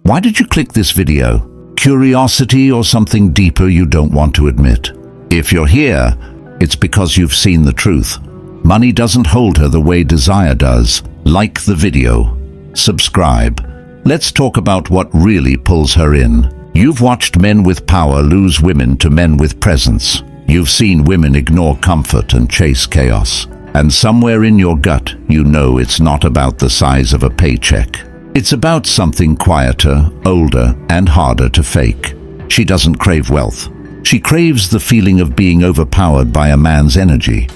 Why did you click this video? Curiosity or something deeper you don't want to admit? If you're here, it's because you've seen the truth. Money doesn't hold her the way desire does. Like the video. Subscribe. Let's talk about what really pulls her in. You've watched men with power lose women to men with presence. You've seen women ignore comfort and chase chaos. And somewhere in your gut, you know it's not about the size of a paycheck. It's about something quieter, older, and harder to fake. She doesn't crave wealth. She craves the feeling of being overpowered by a man's energy,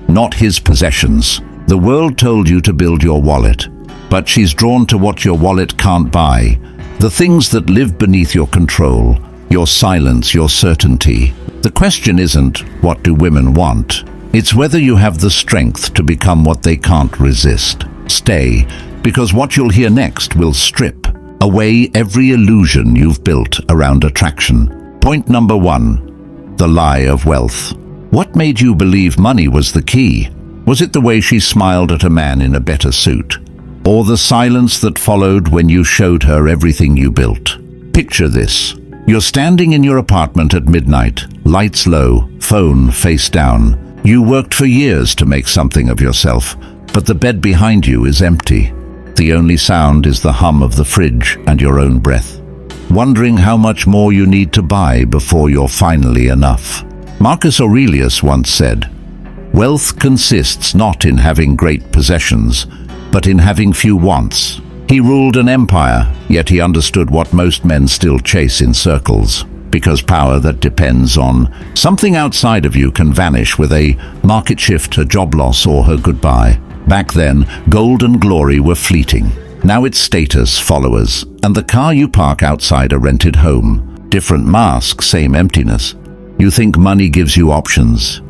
not his possessions. The world told you to build your wallet, but she's drawn to what your wallet can't buy. The things that live beneath your control, your silence, your certainty. The question isn't, what do women want? It's whether you have the strength to become what they can't resist. Stay, because what you'll hear next will strip away every illusion you've built around attraction. Point number 1, the lie of wealth. What made you believe money was the key? Was it the way she smiled at a man in a better suit? Or the silence that followed when you showed her everything you built? Picture this. You're standing in your apartment at midnight, lights low, phone face down. You worked for years to make something of yourself, but the bed behind you is empty. The only sound is the hum of the fridge and your own breath. Wondering how much more you need to buy before you're finally enough. Marcus Aurelius once said, "Wealth consists not in having great possessions, but in having few wants." He ruled an empire, yet he understood what most men still chase in circles. Because power that depends on something outside of you can vanish with a market shift, a job loss, or her goodbye. Back then, gold and glory were fleeting. Now it's status, followers, and the car you park outside a rented home. Different mask, same emptiness. You think money gives you options,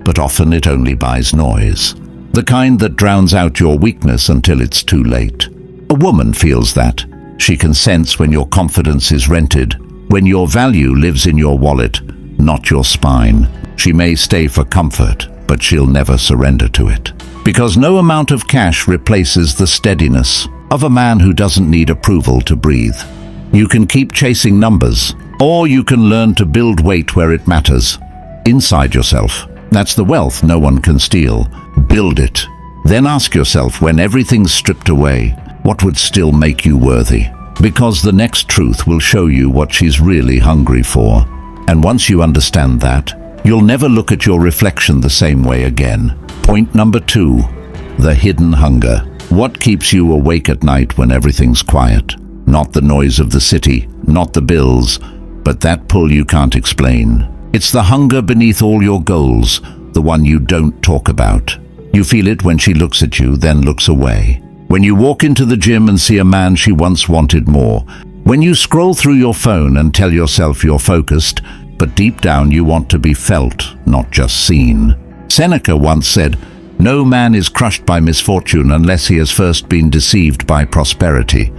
but often it only buys noise. The kind that drowns out your weakness until it's too late. A woman feels that. She can sense when your confidence is rented, when your value lives in your wallet, not your spine. She may stay for comfort, but she'll never surrender to it. Because no amount of cash replaces the steadiness of a man who doesn't need approval to breathe. You can keep chasing numbers, or you can learn to build weight where it matters. Inside yourself. That's the wealth no one can steal. Build it. Then ask yourself, when everything's stripped away, what would still make you worthy? Because the next truth will show you what she's really hungry for. And once you understand that, you'll never look at your reflection the same way again. Point number 2, the hidden hunger. What keeps you awake at night when everything's quiet? Not the noise of the city, not the bills, but that pull you can't explain. It's the hunger beneath all your goals, the one you don't talk about. You feel it when she looks at you, then looks away. When you walk into the gym and see a man she once wanted more. When you scroll through your phone and tell yourself you're focused, but deep down you want to be felt, not just seen. Seneca once said, "No man is crushed by misfortune unless he has first been deceived by prosperity."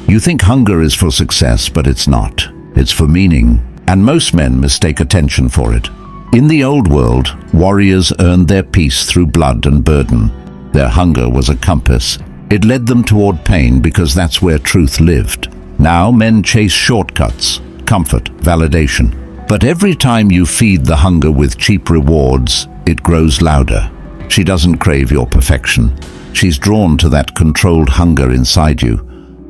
You think hunger is for success, but it's not. It's for meaning, and most men mistake attention for it. In the old world, warriors earned their peace through blood and burden. Their hunger was a compass. It led them toward pain because that's where truth lived. Now men chase shortcuts, comfort, validation. But every time you feed the hunger with cheap rewards, it grows louder. She doesn't crave your perfection. She's drawn to that controlled hunger inside you,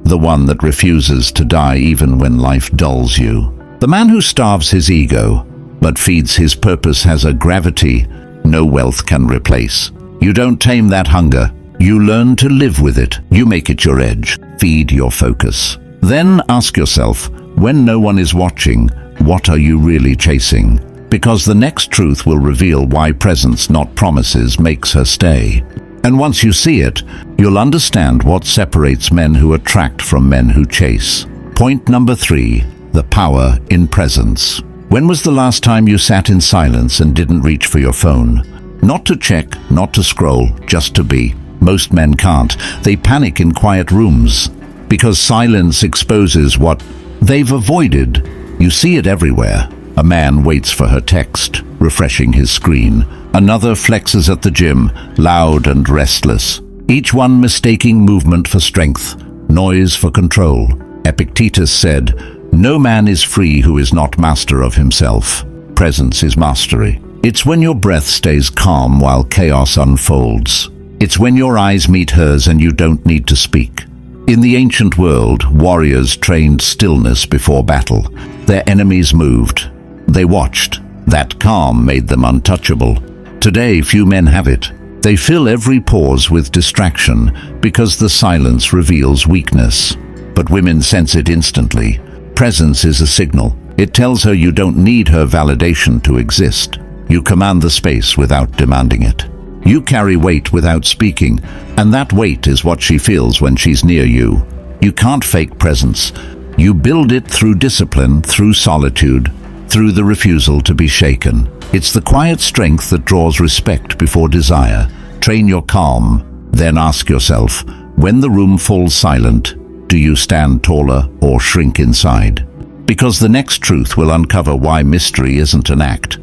the one that refuses to die even when life dulls you. The man who starves his ego, but feeds his purpose has a gravity no wealth can replace. You don't tame that hunger. You learn to live with it. You make it your edge. Feed your focus. Then ask yourself, when no one is watching, what are you really chasing? Because the next truth will reveal why presence, not promises, makes her stay. And once you see it, you'll understand what separates men who attract from men who chase. Point number 3, the power in presence. When was the last time you sat in silence and didn't reach for your phone? Not to check, not to scroll, just to be. Most men can't. They panic in quiet rooms because silence exposes what they've avoided. You see it everywhere. A man waits for her text, refreshing his screen. Another flexes at the gym, loud and restless. Each one mistaking movement for strength, noise for control. Epictetus said, "No man is free who is not master of himself." Presence is mastery. It's when your breath stays calm while chaos unfolds. It's when your eyes meet hers and you don't need to speak. In the ancient world, warriors trained stillness before battle. Their enemies moved. They watched. That calm made them untouchable. Today, few men have it. They fill every pause with distraction because the silence reveals weakness. But women sense it instantly. Presence is a signal. It tells her you don't need her validation to exist. You command the space without demanding it. You carry weight without speaking, and that weight is what she feels when she's near you. You can't fake presence. You build it through discipline, through solitude, through the refusal to be shaken. It's the quiet strength that draws respect before desire. Train your calm, then ask yourself, when the room falls silent, do you stand taller or shrink inside? Because the next truth will uncover why mystery isn't an act.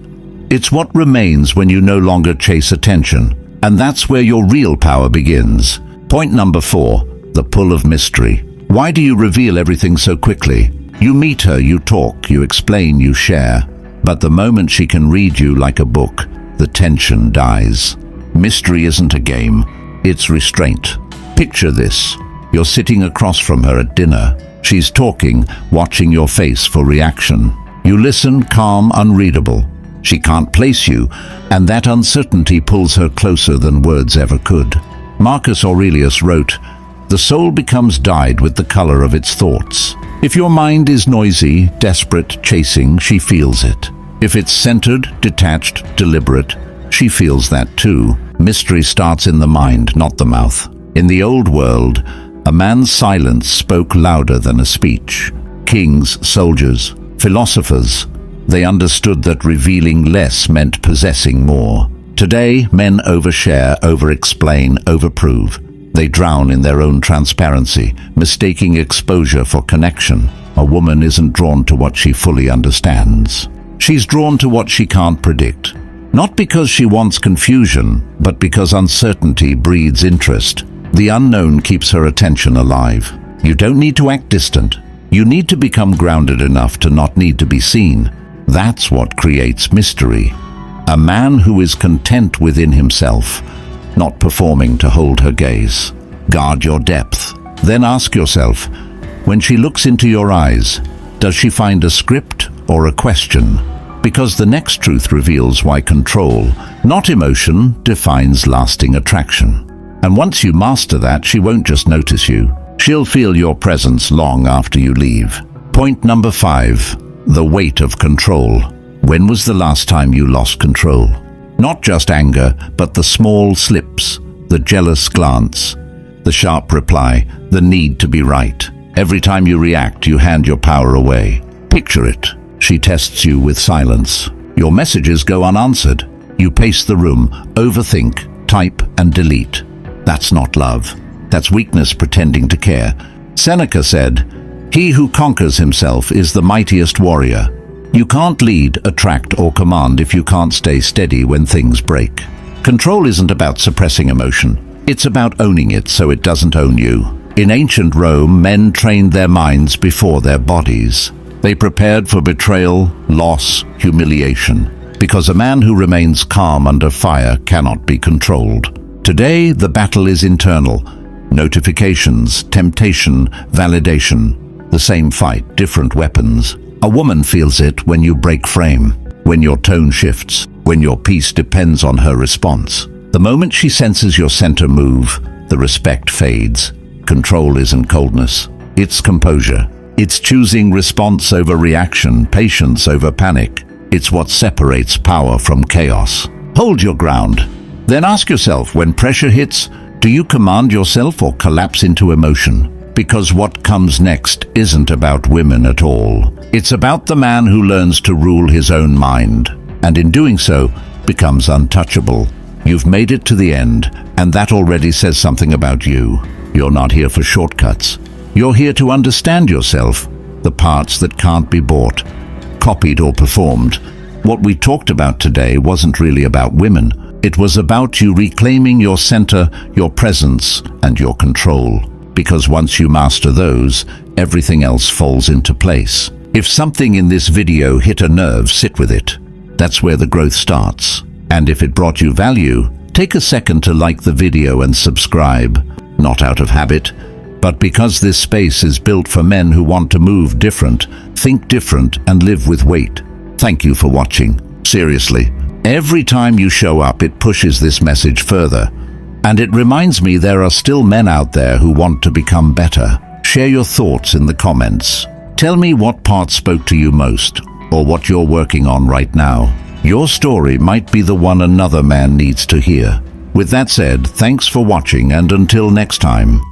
It's what remains when you no longer chase attention, and that's where your real power begins. Point number 4, the pull of mystery. Why do you reveal everything so quickly? You meet her, you talk, you explain, you share. But the moment she can read you like a book, the tension dies. Mystery isn't a game, it's restraint. Picture this. You're sitting across from her at dinner. She's talking, watching your face for reaction. You listen, calm, unreadable. She can't place you, and that uncertainty pulls her closer than words ever could. Marcus Aurelius wrote, "The soul becomes dyed with the color of its thoughts." If your mind is noisy, desperate, chasing, she feels it. If it's centered, detached, deliberate, she feels that too. Mystery starts in the mind, not the mouth. In the old world, a man's silence spoke louder than a speech. Kings, soldiers, philosophers, they understood that revealing less meant possessing more. Today, men overshare, over-explain, overprove. They drown in their own transparency, mistaking exposure for connection. A woman isn't drawn to what she fully understands. She's drawn to what she can't predict. Not because she wants confusion, but because uncertainty breeds interest. The unknown keeps her attention alive. You don't need to act distant. You need to become grounded enough to not need to be seen. That's what creates mystery. A man who is content within himself, not performing to hold her gaze. Guard your depth. Then ask yourself, when she looks into your eyes, does she find a script or a question? Because the next truth reveals why control, not emotion, defines lasting attraction. And once you master that, she won't just notice you. She'll feel your presence long after you leave. Point number 5, the weight of control. When was the last time you lost control? Not just anger, but the small slips, the jealous glance, the sharp reply, the need to be right. Every time you react, you hand your power away. Picture it. She tests you with silence. Your messages go unanswered. You pace the room, overthink, type and delete. That's not love. That's weakness pretending to care. Seneca said, "He who conquers himself is the mightiest warrior." You can't lead, attract, or command if you can't stay steady when things break. Control isn't about suppressing emotion. It's about owning it so it doesn't own you. In ancient Rome, men trained their minds before their bodies. They prepared for betrayal, loss, humiliation. Because a man who remains calm under fire cannot be controlled. Today, the battle is internal. Notifications, temptation, validation. The same fight, different weapons. A woman feels it when you break frame, when your tone shifts, when your peace depends on her response. The moment she senses your center move, the respect fades. Control isn't coldness, it's composure. It's choosing response over reaction, patience over panic. It's what separates power from chaos. Hold your ground. Then ask yourself, when pressure hits, do you command yourself or collapse into emotion? Because what comes next isn't about women at all. It's about the man who learns to rule his own mind, and in doing so, becomes untouchable. You've made it to the end, and that already says something about you. You're not here for shortcuts. You're here to understand yourself, the parts that can't be bought, copied or performed. What we talked about today wasn't really about women. It was about you reclaiming your center, your presence, and your control. Because once you master those, everything else falls into place. If something in this video hit a nerve, sit with it. That's where the growth starts. And if it brought you value, take a second to like the video and subscribe, not out of habit, but because this space is built for men who want to move different, think different, and live with weight. Thank you for watching. Seriously, every time you show up, it pushes this message further. And it reminds me there are still men out there who want to become better. Share your thoughts in the comments. Tell me what part spoke to you most, or what you're working on right now. Your story might be the one another man needs to hear. With that said, thanks for watching, and until next time.